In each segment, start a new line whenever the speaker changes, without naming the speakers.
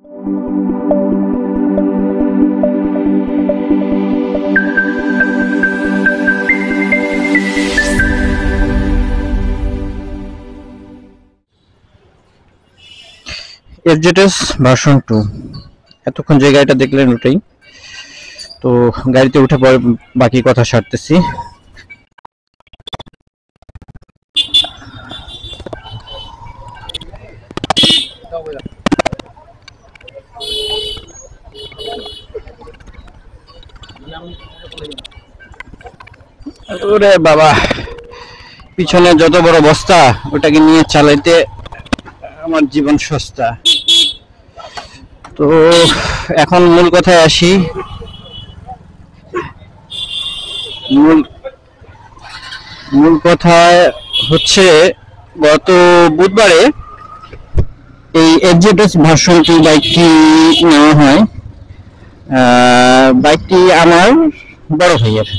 FZS version 2 এতক্ষণ যে গাড়িটা দেখলেন ওটাই। তো গাড়িতে উঠে পরে বাকি কথা সারতেছি। ওরে বাবা, পিছনে যত বড় বস্তা ওটাকে নিয়ে চালাইতে আমার জীবন সস্তা। তো এখন মূল কথায় আসি। মূল কথায় হচ্ছে গত বুধবারে এই এফজেডএস ভার্সন 2 বাইকটি নেওয়া হয়। বাইকটি আমার বড় ভাইয়ের।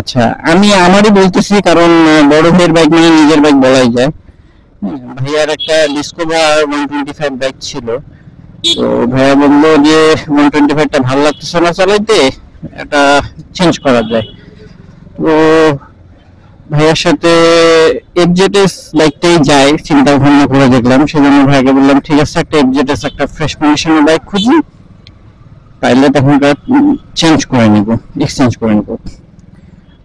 আচ্ছা, আমি আমারই বলতেছি কারণ বড় ভাইয়ের বাইক মানে নিজের বাইক বলাই যায়। ভাইয়ার একটা ডিসকভার 125 বাইক ছিল। তো ভাইয়া বললো যে 125টা ভালো লাগতেছে না চালাইতে, এটা চেঞ্জ করা যায়। তো ভাইয়ার সাথে এফজেডএস বাইকটাই যাই চিন্তা ভাবনা করে দেখলাম। সেজন্য ভাইয়াকে বললাম ঠিক আছে, একটা এফজেডএস একটা ফ্রেশ কন্ডিশনের বাইক খুঁজি, পাইলে তখনকার চেঞ্জ করে নিব, এক্সচেঞ্জ করে নিব।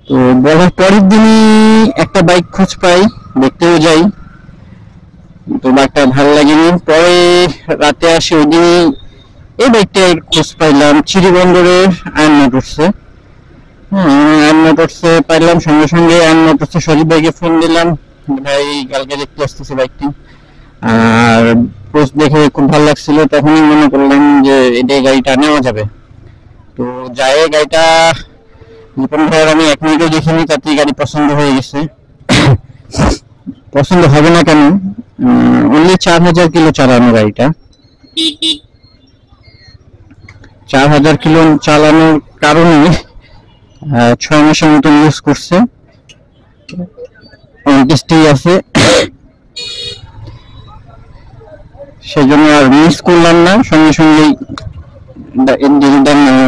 তো বলার পরের দিনই একটা বাইক খোঁজ পাই, দেখতেও যাই। তো বাইকটা ভালো লাগেনি। পরে রাতে আসি, ওই দিন এই বাইকটার খোঁজ পাইলাম চিরিবন্দরের আয়ন মোটরসে। আয়ন মোটরসে পাইলাম, সঙ্গে সঙ্গে আয়ন মোটরসে সজীব ভাইকে ফোন দিলাম, ভাই কালকে দেখতে আসতেছে বাইকটি। আর পোস্ট দেখে খুব ভালো লাগছিল, তখনই মনে করলাম যে এটাই গাড়িটা নেওয়া যাবে। তো যাই গাড়িটা নিপন ভাইয়ের আমি 1 মিনিটও দেখিনি, তাতেই গাড়ি পছন্দ হয়ে গেছে। পছন্দ হবে না কেন, অনলি 4000 কিলো চালানো গাড়িটা। 4000 কিলো চালানোর কারণে 6 মাসের মতো ইউজ করছে, অনটেস্টেই আছে। সেই জন্য আর মিস করলাম না, সঙ্গে সঙ্গেই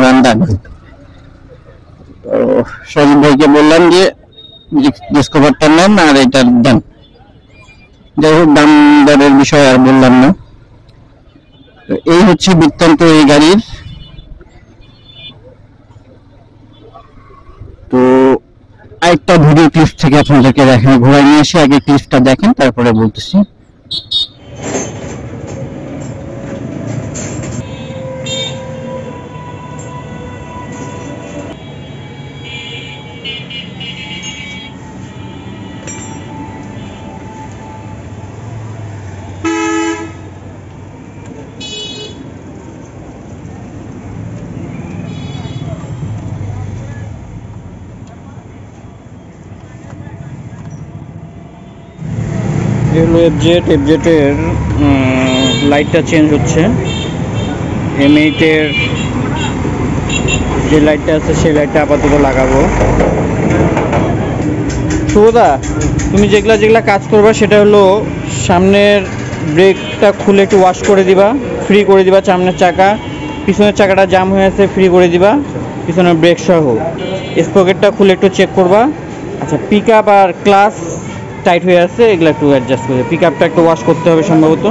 রান্দান। তো সজীব ভাইকে বললাম যে ডিসকভারটা নেন আর এটার দেন। যাই হোক, দাম দরের বিষয় আর বললাম না। তো এই হচ্ছে বৃত্তান্ত এই গাড়ির। তো আরেকটা ভিডিও ক্লিপ থেকে আপনাদেরকে দেখেন, ঘোরায় নিয়ে এসে আগে ক্লিপটা দেখেন, তারপরে বলতেছি। এফজেড এর লাইটটা চেঞ্জ হচ্ছে। M8 এর যে লাইটটা আছে সেই লাইটটা আপাতত লাগাবো। শুভদা, তুমি যেগুলা কাজ করবা সেটা হলো সামনের ব্রেকটা খুলে একটু ওয়াশ করে দিবা, ফ্রি করে দিবা সামনের চাকা, পিছনের চাকাটা জাম হয়ে আছে ফ্রি করে দিবা, পিছনের ব্রেক সহ। স্পকেটটা খুলে একটু চেক করবা। আচ্ছা, পিক আপ আর ক্লাস টাইট হয়ে আছে, এগুলো একটু অ্যাডজাস্ট করে। পিক আপটা একটু ওয়াশ করতে হবে সম্ভবত,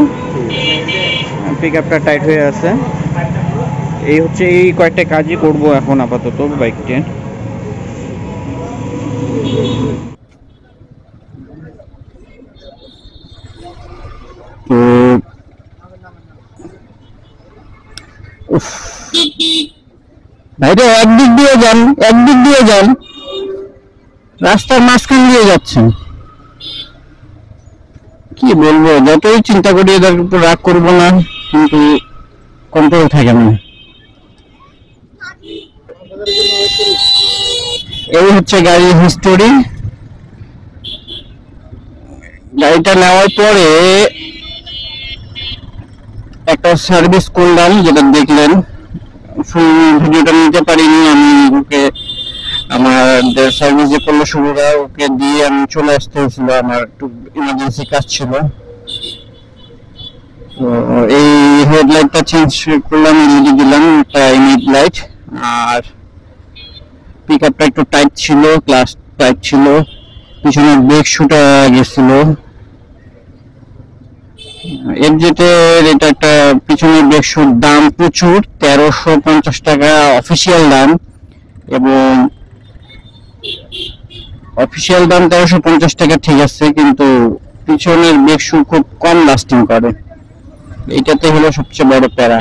পিক আপটা টাইট হয়ে আছে। এই হচ্ছে এই কয়েকটা কাজই করব এখন আপাতত বাইকটি। ভাইটা একদিক দিয়ে যান, রাস্তার মাঝখান দিয়ে যাচ্ছেন। কি বলবো, যতই চিন্তা করি এদের উপর রাগ করবো না, কিন্তু কন্ট্রোল থাকে না। এই হচ্ছে গাড়ির হিস্টোরি। গাড়িটা নেওয়ার পরে একটা সার্ভিস করলাম, যেটা দেখলেন। ফুল ভিডিওটা নিতে পারিনি আমি, ওকে আমাদের সার্ভিস যে করলো শুভরা, ওকে দিয়ে আমি চলে আসতে হয়েছিল, আমার একটু ইমার্জেন্সি কাজ ছিল। তো এই হেডলাইটটা চেঞ্জ করলাম, এলইডি দিলাম, একটা এমএইড লাইট। আর পিকআপটা একটু টাইট ছিল, ক্লাস টাইট ছিল, পিছনে ব্রেক শুটা গেছিল। এফজেটের এটা একটা পিছনের ব্রেক শুর দাম প্রচুর, 1350 টাকা অফিসিয়াল দাম, এবং অফিসিয়াল দাম 1350 টাকা ঠিক আছে, কিন্তু পিছনের ব্রেক শু খুব কম লাস্টিং করে। এইটাতে হলো সবচেয়ে বড় প্যারা।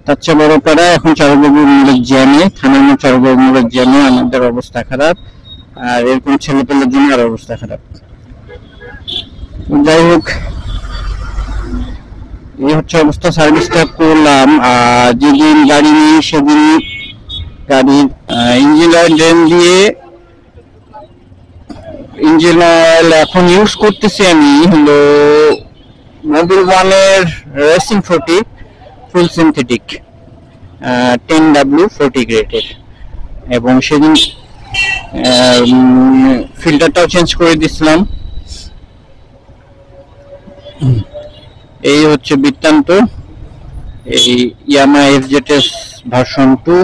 তার চেয়ে বড় প্যারা এখন চারুবাবু মোড়ের জ্যামে, থানার চারুবাবু মোড়ের জ্যামে আমাদের অবস্থা খারাপ, আর এরকম ছেলে পেলের জন্য আর অবস্থা খারাপ। যাই হোক, এই হচ্ছে অবস্থা। সার্ভিসটা করলাম, আর যেদিন গাড়ি নিই সেদিন গাড়ির ইঞ্জিন অয়েল ড্রেন দিয়ে, ইঞ্জিন অয়েল এখন ইউজ করতেছি আমি হলো মোবিল ওয়ানের রেসিং 40 ফুল সিনথেটিক 10W40 গ্রেডের, এবং সেদিন ফিল্টারটাও চেঞ্জ করে দিছিলাম। এই হচ্ছে বৃত্তান্ত। এই ইয়ামাহা এফজেডএস ভার্সন 2,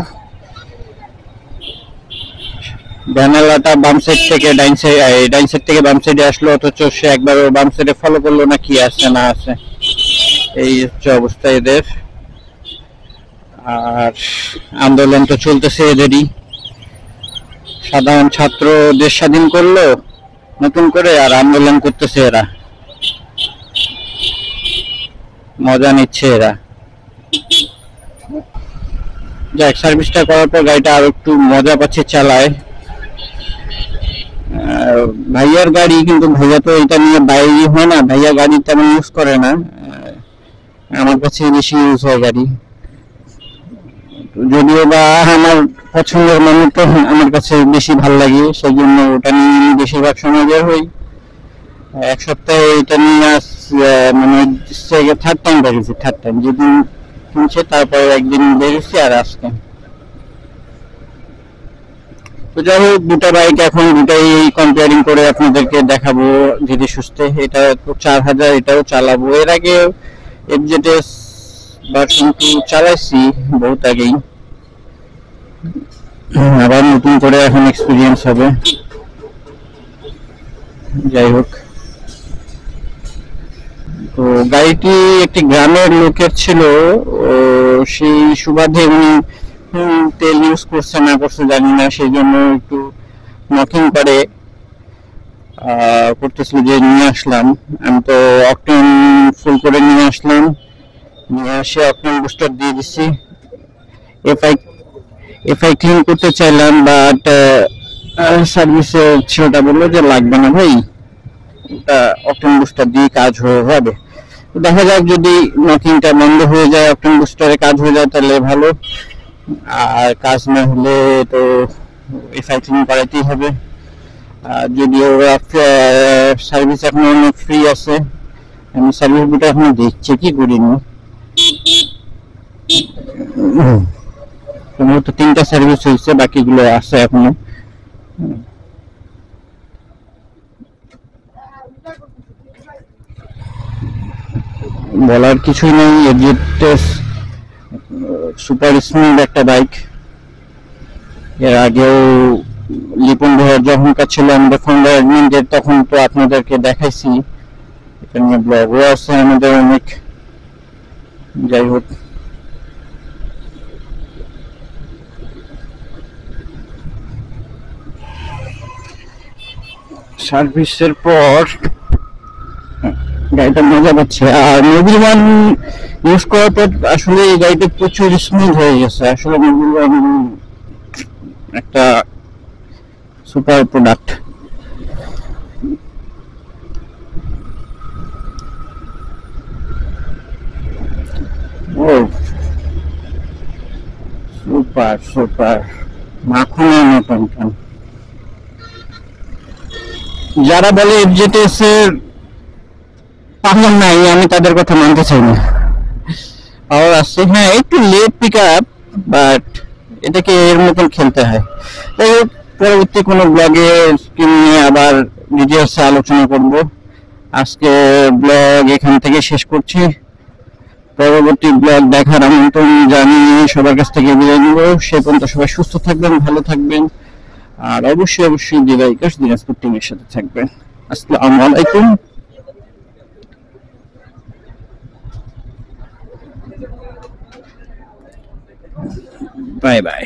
জানালাটা বাম সাইড থেকে ডাইন সাইড থেকে বাম সাইডে আসলো, অথচ সে একবারও বাম সাইডে ফলো করলো না কি আছে না আছে। এই হচ্ছে অবস্থা এদের। আর আন্দোলন তো চলতেছে এদেরই। সাধারণ ছাত্র দেশ স্বাধীন করলো নতুন করে, আর আন্দোলন করতেছে এরা, মজা নিচ্ছে এরা। যাক, সার্ভিসটা করার পর গাড়িটা আর একটু মজা পাচ্ছে চালায়। ভাইয়ার গাড়ি, কিন্তু ভাইয়া তো এটা নিয়ে বাইরে হয় না, ভাইয়া গাড়ি তেমন ইউজ করে না, আমার কাছে বেশি ইউজ হয় গাড়ি। যদিও বা আমার পছন্দের মানুষ তো আমার কাছে বেশি ভালো লাগে, সেই জন্য ওটা নিয়ে বেশিরভাগ সময় বের হই। এক সপ্তাহে এটা নিয়ে মানে থার্ড টাইম বেরিয়েছি, থার্ড টাইম। যেদিন কিনছে তারপর একদিন বেরিয়েছি, আর আজকে। তো যাই হোক, দুটা বাইক এখন দুটাই কম্পেয়ারিং করে আপনাদেরকে দেখাবো ধীরে সুস্থে। এটা তো 4000, এটাও চালাবো। এর আগে এফজেডএস ভার্সন 2 চালাইছি বহুত আগেই, আবার নতুন করে এখন এক্সপিরিয়েন্স হবে। যাই হোক, তো গাড়িটি একটি গ্রামের লোকের ছিল, সেই সুবাদে উনি তেল ইউজ করছে না করছে জানি না, সেই জন্য একটু নকিং করে করতেছিল যে নিয়ে আসলাম। আমি তো অকটেন ফুল করে নিয়ে আসলাম, নিয়ে আসে অকটেন বুস্টার দিয়ে দিচ্ছি। এফআই ক্লিন করতে চাইলাম, বাট সার্ভিসে ছেলেটা বললো যে লাগবে না ভাই, ওটা অকটেন বুস্টার দিয়ে কাজ হয়ে যাবে। দেখা যাক, যদি নকিংটা বন্ধ হয়ে যায়, অকটেন বুস্টারে কাজ হয়ে যায় তাহলে ভালো, আর কাজ না হলে তো এফআই ক্লিন করাইতেই হবে। যদিও সার্ভিস এখন অনেক ফ্রি আছে, আমি সার্ভিস বুকটা এখন দেখছি কি করিনি। সম্ভবত 3টা সার্ভিস হয়েছে, বাকিগুলো আছে এখনো। বলার কিছুই নেই, এফজেডএস সুপার স্মুথ একটা বাইক। এর আগেও লিপন ভাইয়ের যখন কাজ ছিল আমাদের ফাউন্ডার অ্যাডমিনদের, তখন তো আপনাদেরকে দেখাইছি, এটা নিয়ে ব্লগও আছে আমাদের অনেক। যাই হোক, সার্ভিসের পর গাড়িটা মজা পাচ্ছে। আর মোবিল ওয়ান ইউজ করার পর আসলে এই গাড়িটা প্রচুর স্মুথ হয়ে গেছে। আসলে মোবিল ওয়ান একটা সুপার প্রোডাক্ট। ও সুপার সুপার, মাখনের মতন। যারা বলে এফজেডএস এর পাওয়ার নাই, আমি তাদের কথা মানতে চাই না। পাওয়ার আছে, হ্যাঁ একটু লেট পিক আপ, বাট এটাকে এর মতন খেলতে হয়। তাই পরবর্তী কোনো ব্লগে নিয়ে আবার ডিটেলসে আলোচনা করব। আজকে ব্লগ এখান থেকে শেষ করছি। পরবর্তী ব্লগ দেখার আমন্ত্রণ জানিয়ে সবার কাছ থেকে বিদায় নিব। সে পর্যন্ত সবাই সুস্থ থাকবেন, ভালো থাকবেন, আর অবশ্যই দিবাইকাশ দিনাজপুর টিমের সাথে থাকবেন। আসসালামু আলাইকুম, বাই বাই।